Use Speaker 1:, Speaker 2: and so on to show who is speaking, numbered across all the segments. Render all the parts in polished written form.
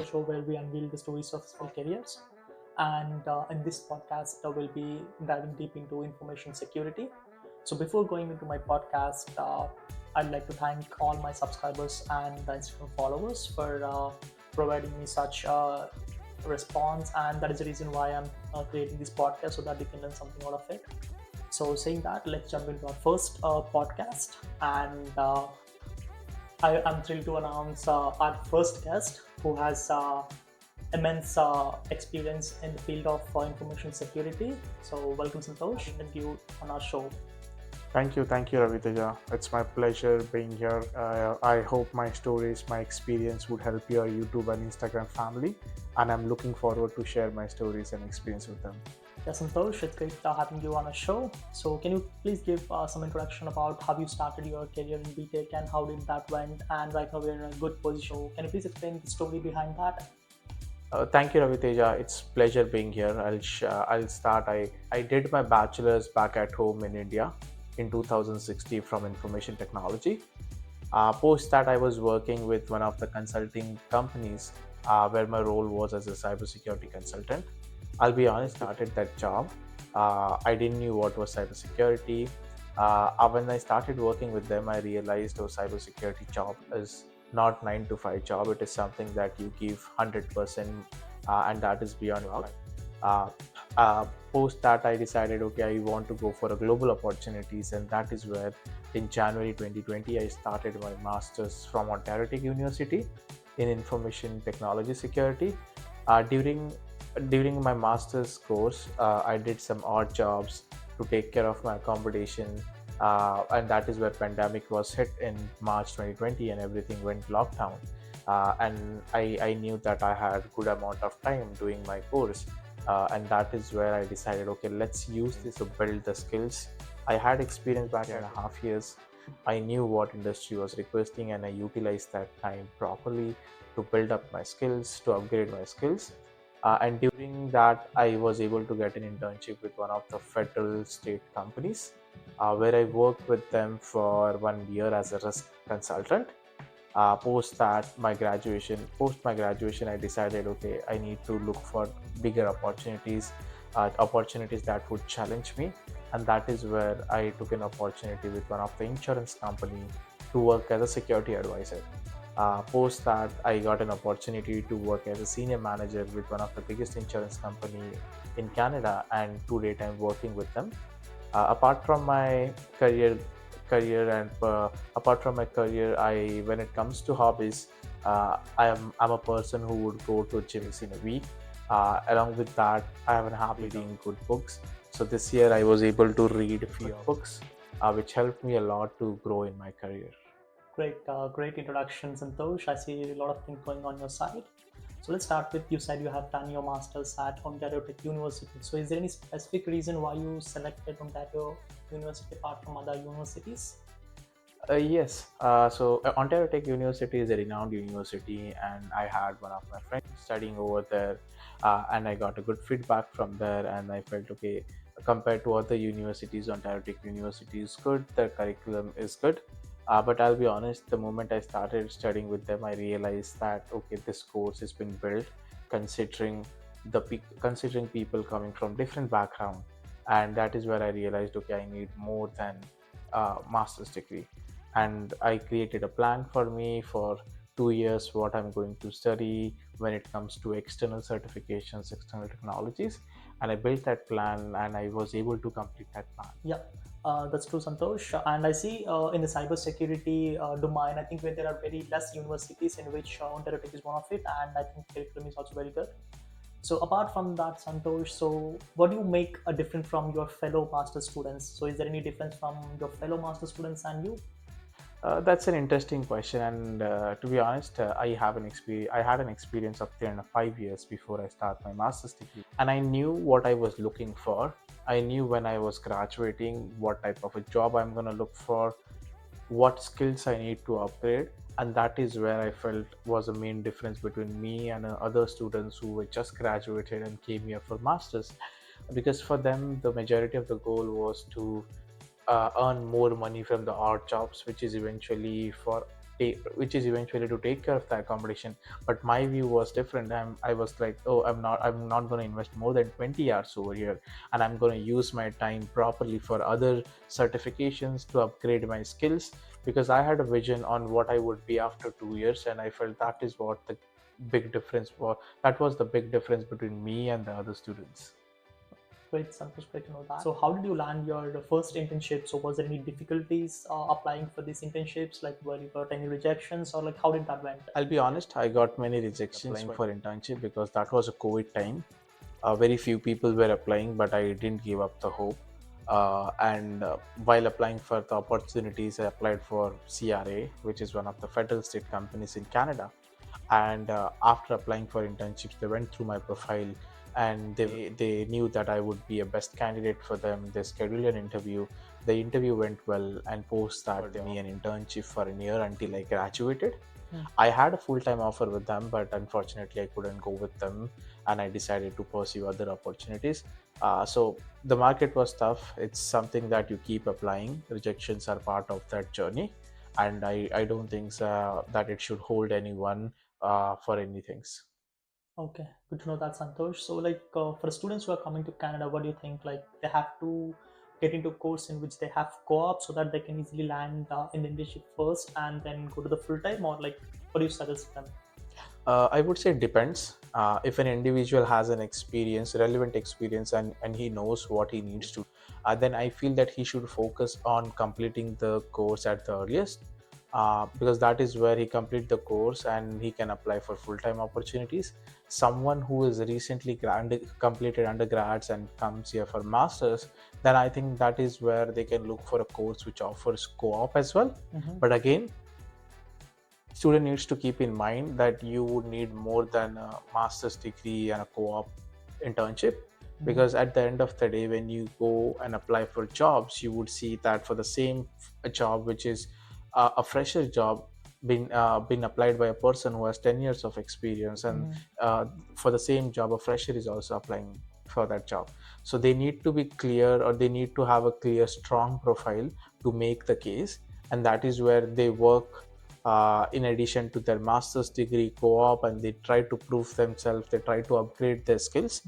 Speaker 1: show where we unveil the stories of successful careers. And in this podcast, we'll be diving deep into information security. So before going into my podcast, I'd like to thank all my subscribers and the Instagram followers for providing me such response, and that is the reason why I'm creating this podcast so that you can learn something out of it. So saying that, let's jump into our first podcast, and I'm thrilled to announce our first guest who has immense experience in the field of information security. So welcome Santosh and you on our show.
Speaker 2: Thank you, Raviteja. It's my pleasure being here. I hope my stories, my experience would help your YouTube and Instagram family, and I'm looking forward to share my stories and experience with them.
Speaker 1: Yeah, Santosh, it's great having you on a show. So can you please give some introduction about how you started your career in BTech and how did that went? And right now we're in a good position. Can you please explain the story behind that?
Speaker 2: Thank you, Raviteja. It's pleasure being here. I'll start. I did my bachelor's back at home in India in 2016 from information technology. Post that, I was working with one of the consulting companies where my role was as a cybersecurity consultant. I'll be honest, started that job. I didn't knew what was cybersecurity. When I started working with them, I realized, oh, cybersecurity job is not 9 to 5 job. It is something that you give 100%, and that is beyond work. Uh, Post that, I decided, okay, I want to go for a global opportunities, and that is where in January 2020 I started my master's from Ontario Tech University in information technology security. During my master's course, I did some odd jobs to take care of my accommodation, and that is where pandemic was hit in March 2020 and everything went lockdown. And I knew that I had good amount of time doing my course, and that is where I decided, okay, let's use this to build the skills. I had experience back 1.5 years. I knew what industry was requesting, and I utilized that time properly to build up my skills, to upgrade my skills. And during that, I was able to get an internship with one of the federal state companies, where I worked with them for 1 year as a risk consultant. Post my graduation, I decided, okay, I need to look for bigger opportunities, opportunities that would challenge me, and that is where I took an opportunity with one of the insurance company to work as a security advisor. Post that, I got an opportunity to work as a senior manager with one of the biggest insurance company in Canada, and to date I'm working with them. Apart from my career and apart from my career, I when it comes to hobbies, I'm a person who would go to gyms in a week. Along with that, I have a habit of reading good books. So this year I was able to read a few books, which helped me a lot to grow in my career.
Speaker 1: Great introduction, Santosh. I see a lot of things going on your side. So let's start with, you said you have done your masters at Ontario Tech University. So is there any specific reason why you selected Ontario University apart from other universities?
Speaker 2: Yes. Ontario Tech University is a renowned university, and I had one of my friends studying over there, and I got a good feedback from there. And I felt, okay, compared to other universities, Ontario Tech University is good. The curriculum is good. But I'll be honest, the moment I started studying with them, I realized that, okay, this course has been built considering considering people coming from different background, and that is where I realized, okay, I need more than master's degree. And I created a plan for me for 2 years what I'm going to study when it comes to external certifications, external technologies, and I built that plan, and I was able to complete that plan.
Speaker 1: Yeah, that's true, Santosh. And I see in the cybersecurity domain, I think where there are very less universities in which Ontario Tech is one of it, and I think curriculum is also very good. So apart from that, Santosh, so what do you make a difference from your fellow master students? So is there any difference from your fellow master students and you?
Speaker 2: That's an interesting question, and to be honest, I had an experience of 3.5 years before I start my master's degree, and I knew what I was looking for. I knew when I was graduating what type of a job I'm gonna look for, what skills I need to upgrade, and that is where I felt was the main difference between me and other students who were just graduated and came here for masters. Because for them, the majority of the goal was to earn more money from the odd jobs, which is eventually for which is eventually to take care of the accommodation. But my view was different. I was like, oh, I'm not going to invest more than 20 hours over here, and I'm going to use my time properly for other certifications to upgrade my skills, because I had a vision on what I would be after 2 years, and I felt that is what the big difference was. That was the big difference between me and the other students.
Speaker 1: Great, Santosh, great to know that. So, how did you land your first internship? So, was there any difficulties applying for these internships? Like, were you got any rejections, or like, how did that went?
Speaker 2: I'll be honest, I got many rejections applying for internship because that was a COVID time. Very few people were applying, but I didn't give up the hope. And while applying for the opportunities, I applied for CRA, which is one of the federal state companies in Canada. And after applying for internships, they went through my profile, and they knew that I would be a best candidate for them. They scheduled an interview. The interview went well, and post that they me an internship for a year until I graduated. I had a full-time offer with them, but unfortunately I couldn't go with them, and I decided to pursue other opportunities. So the market was tough. It's something that you keep applying. Rejections are part of that journey, and I don't think that it should hold anyone for anything.
Speaker 1: Okay, good to know that, Santosh. So, like, for students who are coming to Canada, what do you think? Like, they have to get into a course in which they have co-op so that they can easily land in the internship first and then go to the full time, or like, what do you suggest them?
Speaker 2: I would say it depends. If an individual has an experience, relevant experience, and he knows what he needs to, then I feel that he should focus on completing the course at the earliest, because that is where he complete the course and he can apply for full-time opportunities. Someone who is recently completed undergrads and comes here for masters, then I think that is where they can look for a course which offers co-op as well. But again, student needs to keep in mind that you would need more than a master's degree and a co-op internship, because at the end of the day, when you go and apply for jobs, you would see that for the same job, which is a fresher job, been applied by a person who has 10 years of experience, and for the same job a fresher is also applying for that job. So they need to be clear, or they need to have a clear strong profile to make the case, and that is where they work in addition to their master's degree co-op, and they try to prove themselves, they try to upgrade their skills.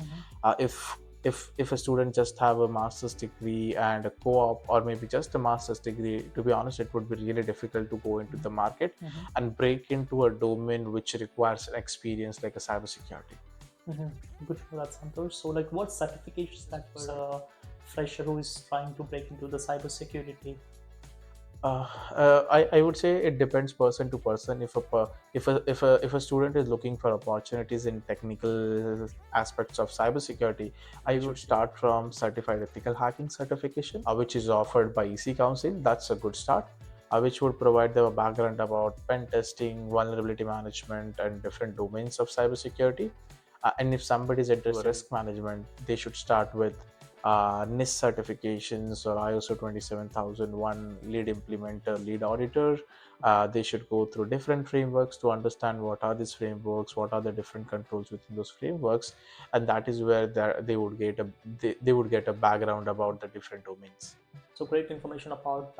Speaker 2: If a student just have a master's degree and a co-op, or maybe just a master's degree, to be honest, it would be really difficult to go into the market and break into a domain which requires an experience like a cybersecurity.
Speaker 1: Good to know that, Santosh. So, like, what certifications that for a fresher who is trying to break into the cybersecurity?
Speaker 2: I would say it depends person to person. If a student is looking for opportunities in technical aspects of cybersecurity, I would start from certified ethical hacking certification, which is offered by EC Council. That's a good start, which would provide them a background about pen testing, vulnerability management, and different domains of cybersecurity. And if somebody is interested in risk management, they should start with NIST certifications or ISO 27001 lead implementer, lead auditor. They should go through different frameworks to understand what are these frameworks, what are the different controls within those frameworks, and that is where they would get a background about the different domains.
Speaker 1: So, great information about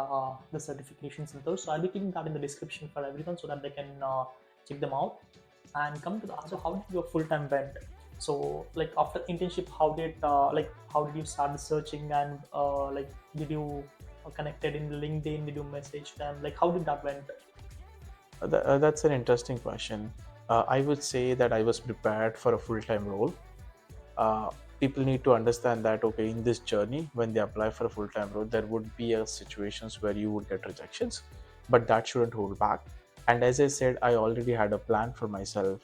Speaker 1: the certifications and those. So, I'll be keeping that in the description for everyone so that they can check them out. And coming to the so, how did your full time went? So, like, after internship, how did you start searching, and like, did you connected in LinkedIn? Did you message them? Like, how did that went?
Speaker 2: That's an interesting question. I would say that I was prepared for a full-time role. uh, People need to understand that, okay, in this journey, when they apply for a full-time role, there would be situations where you would get rejections, but that shouldn't hold back. And as I said, I already had a plan for myself.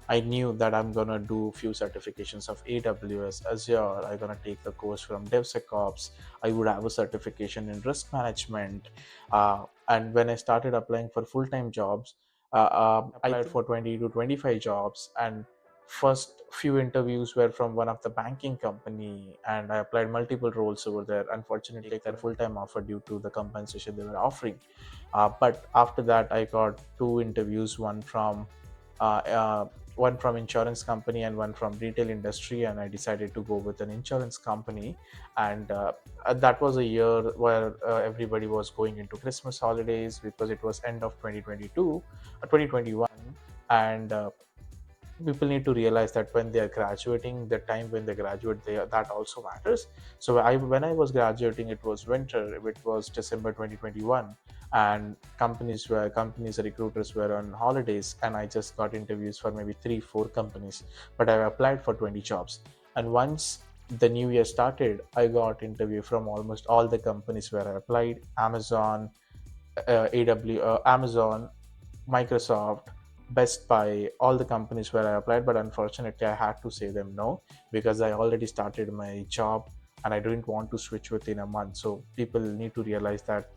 Speaker 2: I knew that I'm gonna do few certifications of AWS, Azure. I'm gonna take the course from DevSecOps. I would have a certification in risk management. And when I started applying for full-time jobs, I applied for 20 to 25 jobs, and first few interviews were from one of the banking company, and I applied multiple roles over there. Unfortunately, their full-time offer due to the compensation they were offering. But after that, I got two interviews, one from one from insurance company and one from retail industry, and I decided to go with an insurance company. And that was a year where everybody was going into Christmas holidays because it was end of 2022 2021. And people need to realize that when they are graduating, the time when they graduate, that also matters. So when I was graduating, it was winter, it was December 2021, and companies recruiters were on holidays, and I just got interviews for maybe 3 4 companies, but I applied for 20 jobs. And once the new year started, I got interview from almost all the companies where I applied: Amazon, Microsoft, Best Buy, all the companies where I applied. But unfortunately, I had to say them no, because I already started my job and I didn't want to switch within a month. So people need to realize that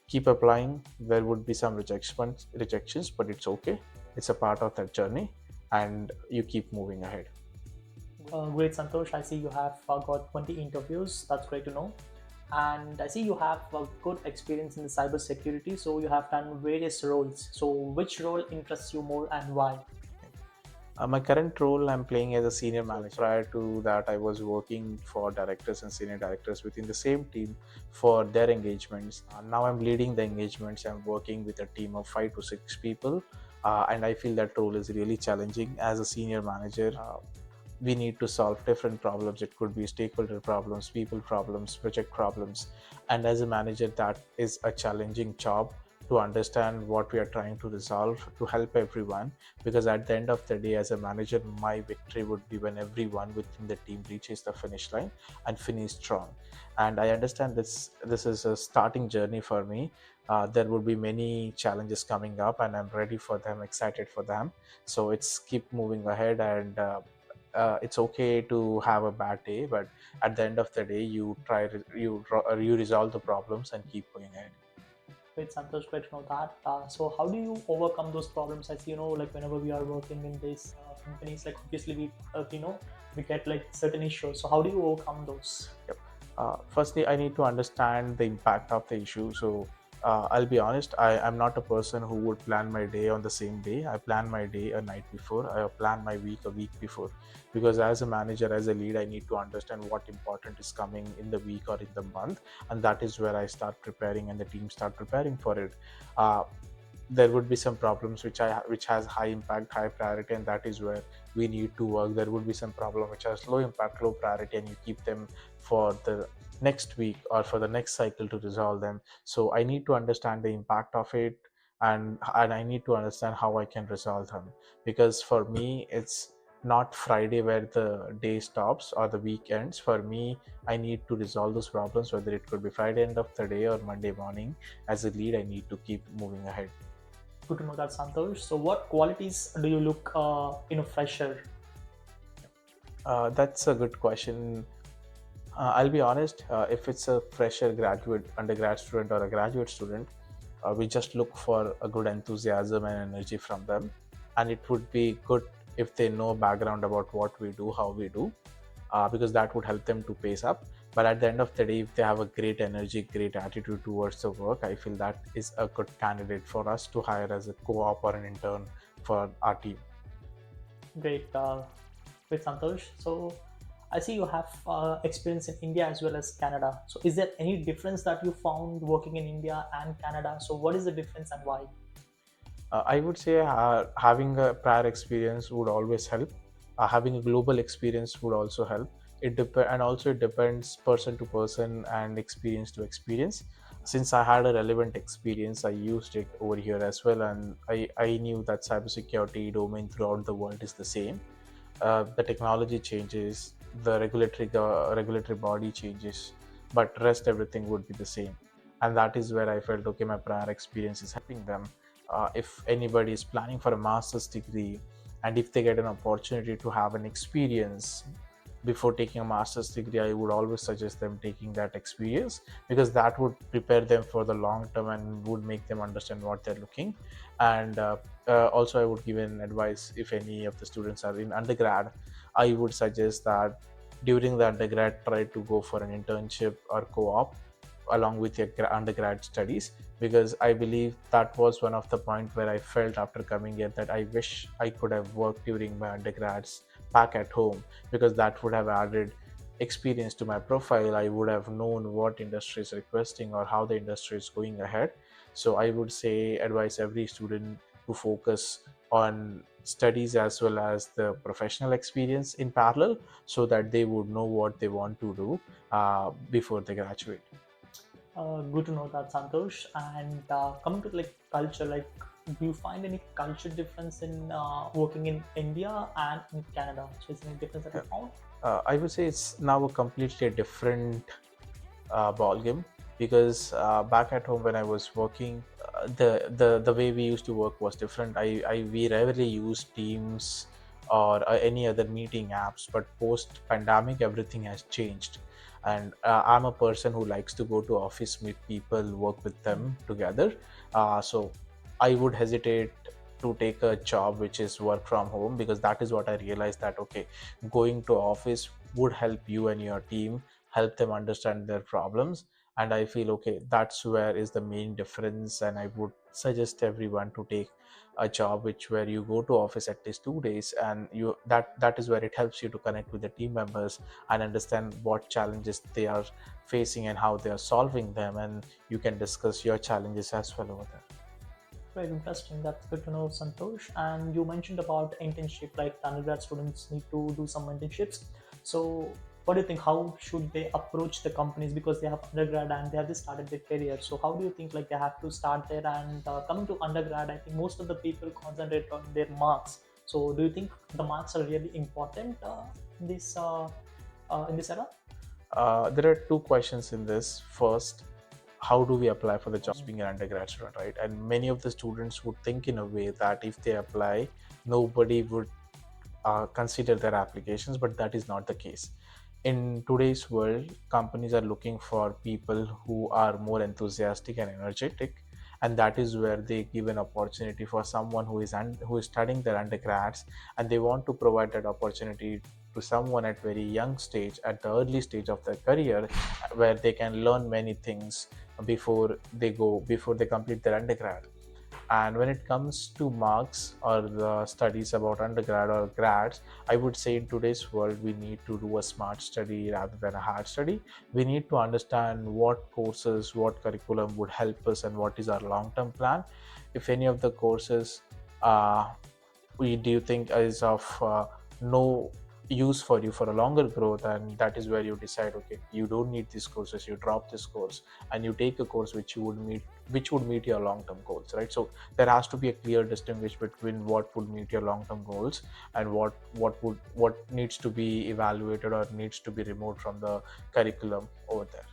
Speaker 2: keep applying. There would be some rejections, but it's okay. It's a part of that journey, and you keep moving ahead.
Speaker 1: Great, Santosh. I see you have got 20 interviews. That's great to know. And I see you have a good experience in the cybersecurity. So you have done various roles. So which role interests you more and why?
Speaker 2: My current role, I'm playing as a senior manager. Prior to that, I was working for directors and senior directors within the same team for their engagements. Now I'm leading the engagements. I'm working with a team of 5 to 6 people, and I feel that role is really challenging. As a senior manager, we need to solve different problems. It could be stakeholder problems, people problems, project problems. And as a manager, that is a challenging job, to understand what we are trying to resolve, to help everyone. Because at the end of the day, as a manager, my victory would be when everyone within the team reaches the finish line and finish strong. And I understand this is a starting journey for me. There would be many challenges coming up, and I'm ready for them, excited for them. So it's keep moving ahead. And it's okay to have a bad day, but at the end of the day, you resolve the problems and keep going ahead.
Speaker 1: Great, Santosh. Great to know that. So how do you overcome those problems? As you know, like whenever we are working in these companies, like obviously we get like certain issues. So how do you overcome those?
Speaker 2: Yep. Firstly, I need to understand the impact of the issue. So I'll be honest, I'm not a person who would plan my day on the same day. I plan my day a night before. I plan my week a week before. Because as a manager, as a lead, I need to understand what important is coming in the week or in the month. And that is where I start preparing and the team start preparing for it. Uh, there would be some problems which has high impact, high priority, and that is where we need to work. There would be some problem which has low impact, low priority, and you keep them for the next week or for the next cycle to resolve them. So I need to understand the impact of it, and I need to understand how I can resolve them. Because for me, it's not Friday where the day stops or the week ends. For me, I need to resolve those problems, whether it could be Friday end of the day or Monday morning. As a lead, I need to keep moving ahead.
Speaker 1: Good to know that, Santosh. So what qualities do you look in a fresher?
Speaker 2: That's a good question. I'll be honest, if it's a fresher graduate, undergrad student, or a graduate student, we just look for a good enthusiasm and energy from them. And it would be good if they know background about what we do, how we do, because that would help them to pace up. But at the end of the day, if they have a great energy, great attitude towards the work, I feel that is a good candidate for us to hire as a co-op or an intern for our team.
Speaker 1: Great, great, Santosh. So I see you have experience in India as well as Canada. So is there any difference that you found working in India and Canada? So what is the difference and why?
Speaker 2: I would say having a prior experience would always help. Having a global experience would also help. And also it depends person to person and experience to experience. Since I had a relevant experience, I used it over here as well, and I knew that cybersecurity domain throughout the world is the same. The technology changes, the regulatory body changes, but rest everything would be the same. And that is where I felt okay, my prior experience is helping them. If anybody is planning for a master's degree, and if they get an opportunity to have an experience before taking a master's degree, I would always suggest them taking that experience, because that would prepare them for the long term and would make them understand what they're looking. And also, I would give an advice: if any of the students are in undergrad, I would suggest that during the undergrad, try to go for an internship or co-op. along with your undergrad studies, because I believe that was one of the point where I felt after coming here that I wish I could have worked during my undergrads back at home, because that would have added experience to my profile. I would have known what industry is requesting or how the industry is going ahead. So I would say advise every student to focus on studies as well as the professional experience in parallel, so that they would know what they want to do before they graduate.
Speaker 1: Good to know that, Santosh. And coming to like culture, like, do you find any culture difference in working in India and in Canada? So is there any difference that you
Speaker 2: Yeah.
Speaker 1: found?
Speaker 2: I would say it's now a completely different ball game, because back at home when I was working, the way we used to work was different. I we rarely used Teams or any other meeting apps, but post pandemic everything has changed, and I'm a person who likes to go to office, meet people, work with them together. So I would hesitate to take a job which is work from home, because that is what I realized, that okay, going to office would help you and your team, help them understand their problems. And I feel okay, that's where is the main difference, and I would suggest everyone to take a job which where you go to office at least 2 days, and you that is where it helps you to connect with the team members and understand what challenges they are facing and how they are solving them, and you can discuss your challenges as well over there.
Speaker 1: Very interesting. That's good to know, Santosh. And you mentioned about internship, like the undergrad students need to do some internships. So, what do you think? How should they approach the companies, because they have undergrad and they have just started their career? So, how do you think like they have to start there? And coming to undergrad, I think most of the people concentrate on their marks. So, do you think the marks are really important in this era?
Speaker 2: There are two questions in this. First, how do we apply for the jobs being an undergrad student, right? And many of the students would think in a way that if they apply, nobody would consider their applications, but that is not the case. In today's world, companies are looking for people who are more enthusiastic and energetic, and that is where they give an opportunity for someone who is studying their undergrads, and they want to provide that opportunity to someone at very young stage, at the early stage of their career, where they can learn many things before they complete their undergrad. And when it comes to marks or the studies about undergrad or grads, I would say in today's world, we need to do a smart study rather than a hard study. We need to understand what courses, what curriculum would help us, and what is our long term plan. If any of the courses uh, we do you think is of no use for you for a longer growth, and that is where you decide, okay, you don't need these courses, you drop this course and you take a course which would meet your long-term goals, right? So there has to be a clear distinguish between what would meet your long-term goals and what needs to be evaluated or needs to be removed from the curriculum over there.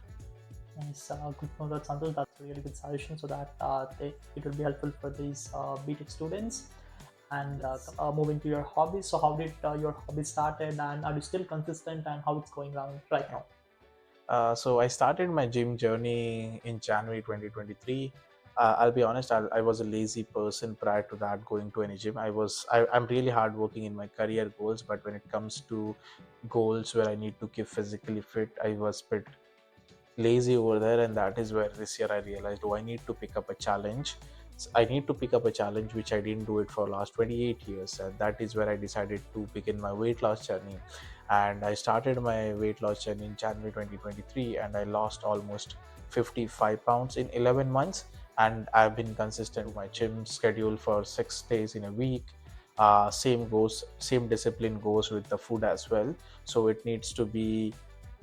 Speaker 1: Nice, good to know that, Santosh. That's a really good suggestion, so that it will be helpful for these BTech students. And moving to your hobbies, so how did your hobby started, and are you still consistent, and how it's going around right now?
Speaker 2: So I started my gym journey in January 2023. I'll be honest, I was a lazy person prior to that going to any gym. I'm really hardworking in my career goals, but when it comes to goals where I need to keep physically fit, I was bit lazy over there, and that is where this year I realized, oh, I need to pick up a challenge. I need to pick up a challenge which I didn't do it for last 28 years, and that is where I decided to begin my weight loss journey. And I started my weight loss journey in January 2023, and I lost almost 55 pounds in 11 months. And I've been consistent with my gym schedule for 6 days in a week. Same discipline goes with the food as well. So it needs to be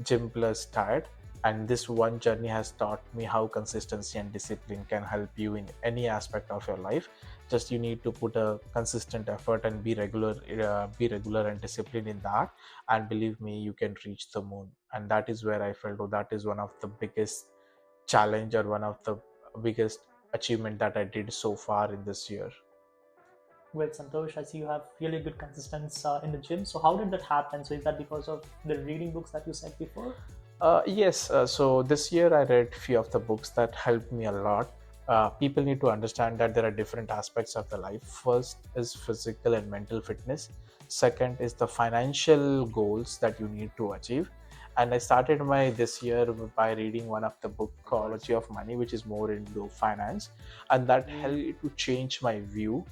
Speaker 2: gym plus diet, and this one journey has taught me how consistency and discipline can help you in any aspect of your life. Just you need to put a consistent effort and be regular and disciplined in that, and believe me, you can reach the moon. And that is where I felt, oh, that is one of the biggest challenge or one of the biggest achievement that I did so far in this year.
Speaker 1: Great, Santosh. I see you have really good consistency in the gym. So how did that happen? So is that because of the reading books that you said before?
Speaker 2: Yes, so this year I read few of the books that helped me a lot. People need to understand that there are different aspects of the life. First is physical and mental fitness. Second is the financial goals that you need to achieve. And I started my this year by reading one of the book Psychology of Money, which is more into finance, and that helped me to change my view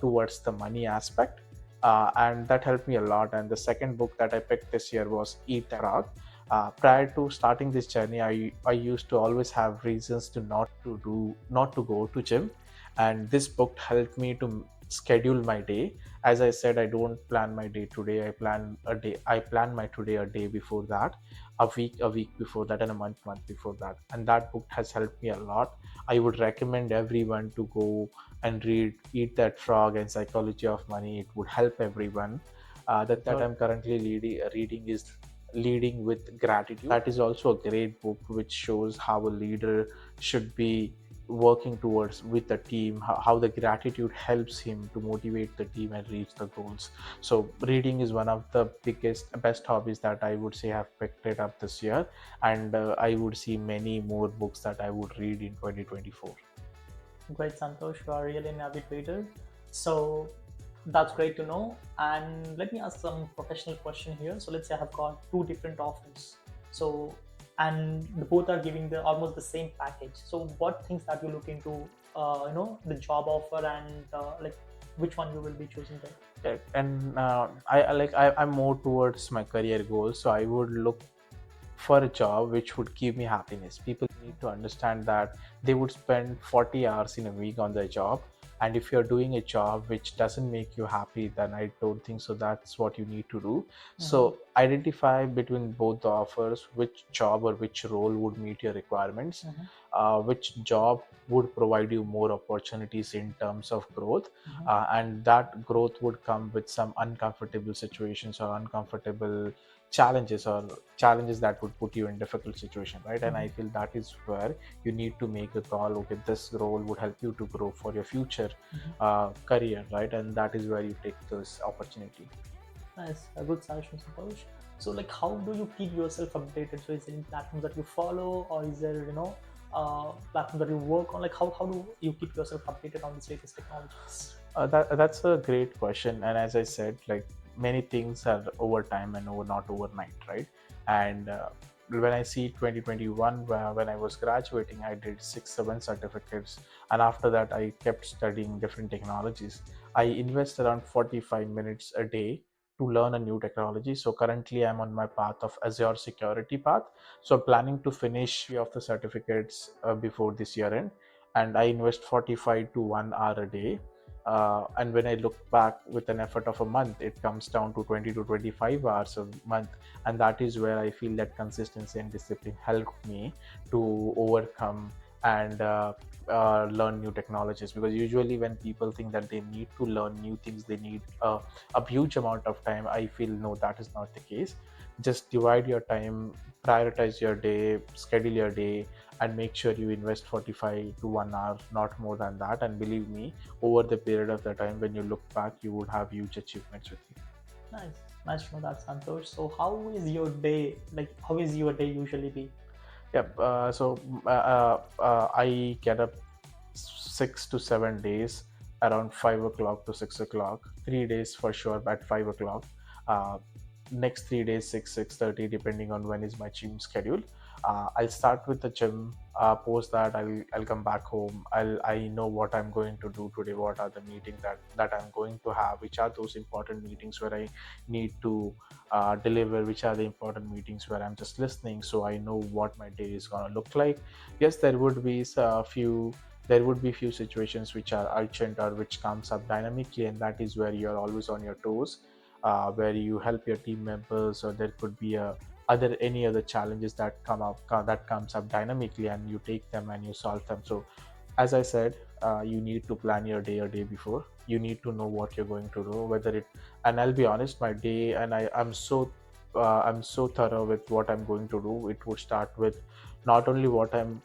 Speaker 2: towards the money aspect, and that helped me a lot. And the second book that I picked this year was Eat That Frog. Prior to starting this journey, I used to always have reasons to not to go to gym, and this book helped me to schedule my day. As I said, I don't plan my day today. I plan my today a day before that, a week before that, and a month before that. And that book has helped me a lot. I would recommend everyone to go and read Eat That Frog and Psychology of Money. It would help everyone. The that I'm currently reading is Leading with Gratitude. That is also a great book which shows how a leader should be working towards with the team, how the gratitude helps him to motivate the team and reach the goals. So reading is one of the best hobbies that I would say have picked it up this year, and I would see many more books that I would read in 2024.
Speaker 1: Great, Santosh. You are really an avid reader. So that's great to know. And let me ask some professional question here. So let's say I have got two different offers. So and the both are giving the almost the same package. So what things that you look into, the job offer and like which one you will be choosing there?
Speaker 2: And I'm more towards my career goals, so I would look for a job which would give me happiness. People need to understand that they would spend 40 hours in a week on their job, and if you're doing a job which doesn't make you happy, then I don't think so that's what you need to do. So identify between both the offers which job or which role would meet your requirements, which job would provide you more opportunities in terms of growth, and that growth would come with some uncomfortable situations or uncomfortable challenges that would put you in difficult situation, right? And I feel that is where you need to make a call. Okay, this role would help you to grow for your future career, right? And that is where you take this opportunity.
Speaker 1: Nice, a good suggestion, suppose. So, like, how do you keep yourself updated? So, is there any platforms that you follow, or is there, platforms that you work on? Like, how do you keep yourself updated on these latest technologies?
Speaker 2: That's a great question, and as I said, like many things are over time and not overnight, right? And when I see 2021, when I was graduating, I did 6 7 certificates, and after that I kept studying different technologies. I invest around 45 minutes a day to learn a new technology. So currently I'm on my path of Azure security path, so planning to finish few of the certificates before this year end, and I invest 45 to 1 hour a day. And when I look back with an effort of a month, it comes down to 20 to 25 hours a month. And that is where I feel that consistency and discipline helped me to overcome and learn new technologies. Because usually when people think that they need to learn new things, they need a huge amount of time. I feel no, that is not the case. Just divide your time, prioritize your day, schedule your day, and make sure you invest 45 to 1 hour, not more than that. And believe me, over the period of the time when you look back, you would have huge achievements with you.
Speaker 1: Nice, nice to know that, Santosh. So, how is your day? Like, how is your day usually be?
Speaker 2: Yep. I get up 6 to 7 days around 5 o'clock to 6 o'clock. 3 days for sure at 5 o'clock. Uh, Next 3 days 6 6:30 depending on when is my gym schedule. I'll start with the gym. Post that I'll come back home. I know what I'm going to do today. What are the meetings that I'm going to have? Which are those important meetings where I need to deliver? Which are the important meetings where I'm just listening? So I know what my day is gonna look like. Yes, there would be few situations which are urgent or which comes up dynamically, and that is where you're always on your toes, where you help your team members, or there could be any other challenges that that comes up dynamically, and you take them and you solve them. So as I said, you need to plan your day a day before. You need to know what you're going to do, whether it and I'll be honest, my day, and I'm so thorough with what I'm going to do. It would start with not only what I'm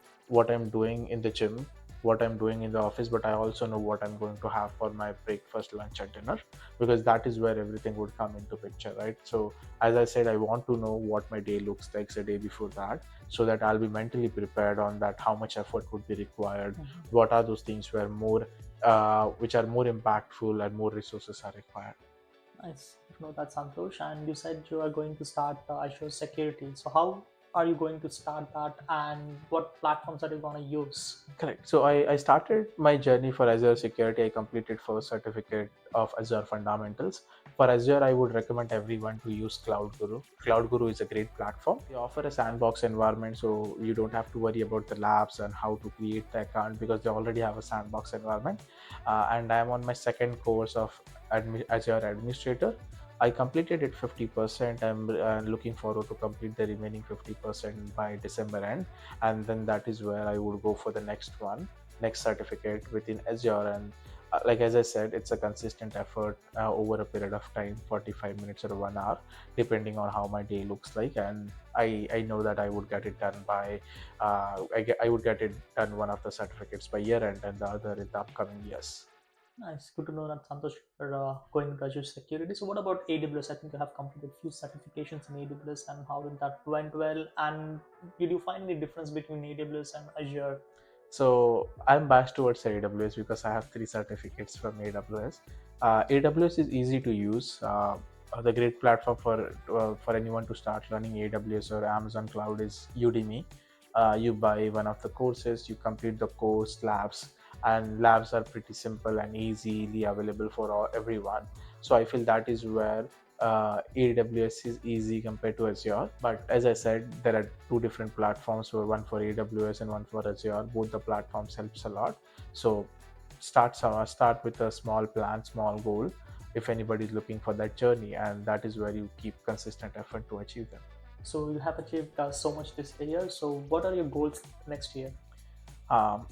Speaker 2: doing in the gym, what I'm doing in the office, but I also know what I'm going to have for my breakfast, lunch, and dinner, because that is where everything would come into picture, right? So as I said, I want to know what my day looks like a day before that, so that I'll be mentally prepared on that, how much effort would be required, what are those things which are more impactful and more resources are required.
Speaker 1: Nice. That's Santosh. And you said you are going to start Azure Security. So how are you going to start that, and what platforms are you going to use?
Speaker 2: Correct. So I started my journey for Azure Security. I completed first certificate of Azure Fundamentals. For Azure, I would recommend everyone to use Cloud Guru. Cloud Guru is a great platform. They offer a sandbox environment, so you don't have to worry about the labs and how to create the account because they already have a sandbox environment. And I'm on my second course of Azure Administrator. I completed it 50%. I'm looking forward to complete the remaining 50% by December end, and then that is where I would go for the next one, next certificate within Azure. And like as I said, it's a consistent effort over a period of time, 45 minutes or 1 hour, depending on how my day looks like. And I know that I would get it done by I would get it done one of the certificates by year end and the other in the upcoming years.
Speaker 1: Nice. Good to know that Santosh are going to Azure Security. So what about AWS? I think you have completed few certifications in AWS, and how did that went well? And did you find any difference between AWS and Azure?
Speaker 2: So I'm biased towards AWS because I have three certificates from AWS. AWS is easy to use. The great platform for anyone to start learning AWS or Amazon Cloud is Udemy. You buy one of the courses, you complete the course, labs, and labs are pretty simple and easily available for everyone. So I feel that is where AWS is easy compared to Azure. But as I said, there are two different platforms, one for AWS and one for Azure. Both the platforms helps a lot. So start with a small plan, small goal. If anybody is looking for that journey, and that is where you keep consistent effort to achieve them.
Speaker 1: So you have achieved so much this year. So what are your goals next year?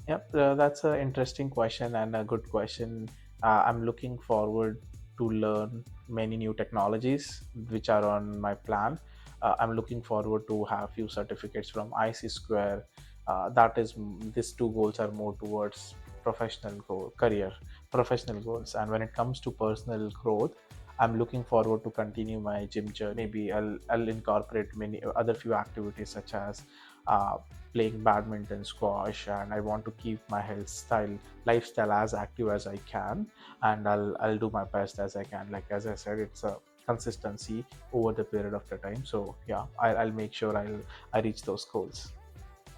Speaker 2: Yep, that's an interesting question and a good question. I'm looking forward to learn many new technologies which are on my plan. I'm looking forward to have few certificates from IC Square. That is, these two goals are more towards career, professional goals. And when it comes to personal growth, I'm looking forward to continue my gym journey. Maybe I'll incorporate many other few activities such as uh, playing badminton, squash, and I want to keep my lifestyle as active as I can, and I'll do my best as I can. Like as I said, it's a consistency over the period of the time. So yeah, I'll make sure I reach those goals.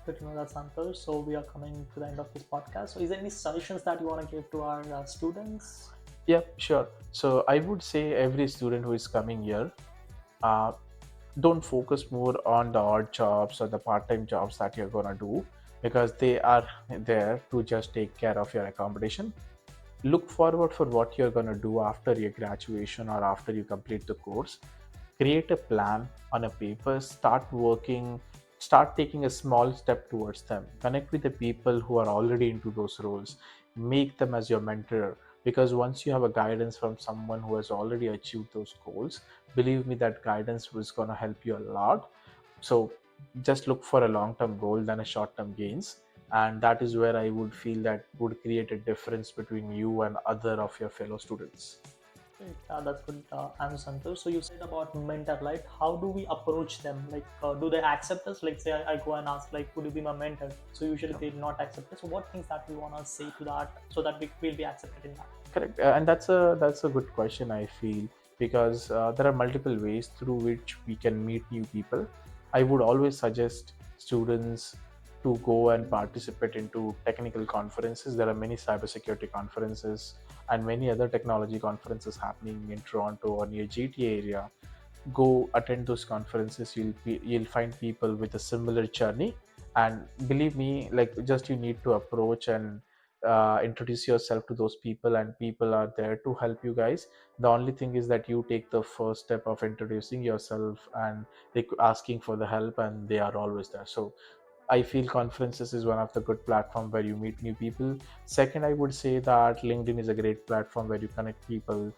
Speaker 1: Good to know that, Santosh. So we are coming to the end of this podcast. So is there any suggestions that you want to give to our students?
Speaker 2: Yeah, sure. So I would say every student who is coming here, uh, don't focus more on the odd jobs or the part-time jobs that you're gonna do because they are there to just take care of your accommodation. Look forward for what you're gonna do after your graduation or after you complete the course. Create a plan on a paper, start working, start taking a small step towards them. Connect with the people who are already into those roles, make them as your mentor, because once you have a guidance from someone who has already achieved those goals, believe me, that guidance was going to help you a lot. So just look for a long term goal than a short term gains, and that is where I would feel that would create a difference between you and other of your fellow students.
Speaker 1: Great. That's good answer, Santosh. So you said about mentor, right? How do we approach them? Like, do they accept us? Like, say I go and ask, like, could you be my mentor? So usually they not accept it. So what things that we want to say to that so that we will be accepted in that?
Speaker 2: Correct, and that's a good question. I feel because there are multiple ways through which we can meet new people. I would always suggest students to go and participate into technical conferences. There are many cybersecurity conferences and many other technology conferences happening in Toronto or near GTA area. Go attend those conferences. You'll find people with a similar journey, and believe me, like just you need to approach and introduce yourself to those people, and people are there to help you guys. The only thing is that you take the first step of introducing yourself and asking for the help, and they are always there. So I feel conferences is one of the good platform where you meet new people. Second, I would say that LinkedIn is a great platform where you connect people.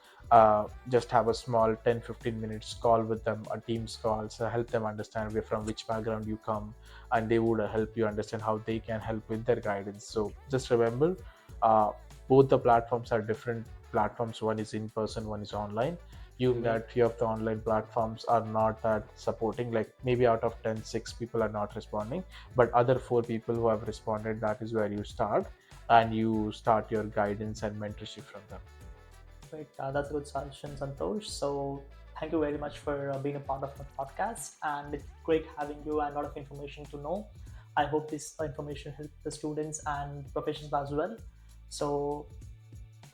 Speaker 2: Just have a small 10-15 minutes call with them, a Teams call, so help them understand from which background you come, and they would help you understand how they can help with their guidance. So just remember, uh, both the platforms are different platforms. One is in person, one is online. You that few of the online platforms are not that supporting, like maybe out of 10, 6 people are not responding, but other 4 people who have responded, that is where you start, and you start your guidance and mentorship from them.
Speaker 1: Perfect. That's a good suggestion, Santosh. So thank you very much for being a part of my podcast, and it's great having you and a lot of information to know. I hope this information helps the students and professionals as well. So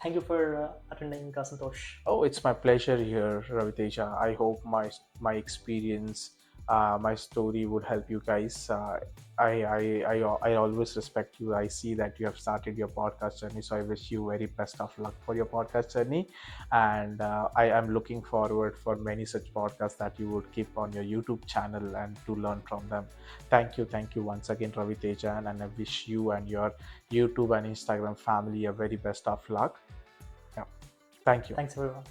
Speaker 1: thank you for attending, Santosh.
Speaker 2: Oh, it's my pleasure here, Raviteja. I hope my experience, my story would help you guys. I always respect you. I see that you have started your podcast journey, so I wish you very best of luck for your podcast journey. And I am looking forward for many such podcasts that you would keep on your YouTube channel and to learn from them. Thank you once again, Raviteja, and I wish you and your YouTube and Instagram family a very best of luck. Yeah, thank you.
Speaker 1: Thanks, everyone.